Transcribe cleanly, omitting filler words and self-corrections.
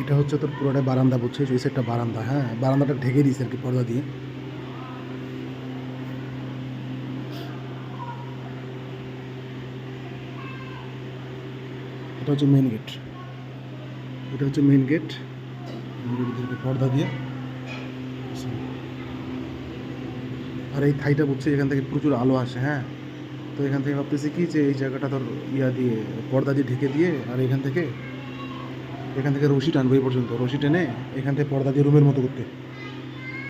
এটা হচ্ছে তোর পুরোটা বারান্দা, বুঝছিস? ওই সাইডটা বারান্দা, হ্যাঁ, বারান্দাটা ঢেকে দিয়েছে আর কি পর্দা দিয়ে। এটা হচ্ছে মেন গেট, এটা হচ্ছে মেন গেট। মেন গেটের পর্দা দিয়ে। আর এই থাইটা বুঝছি এখান থেকে প্রচুর আলো আসে, হ্যাঁ। তো এখান থেকে ভাবতেছি কি যে এই জায়গাটা তোর ইয়া দিয়ে পর্দা দিয়ে ঢেকে দিয়ে, আর এখান থেকে রশি টানবো এই পর্যন্ত, রশি টেনে এখান থেকে পর্দা দিয়ে রুমের মতো করতে।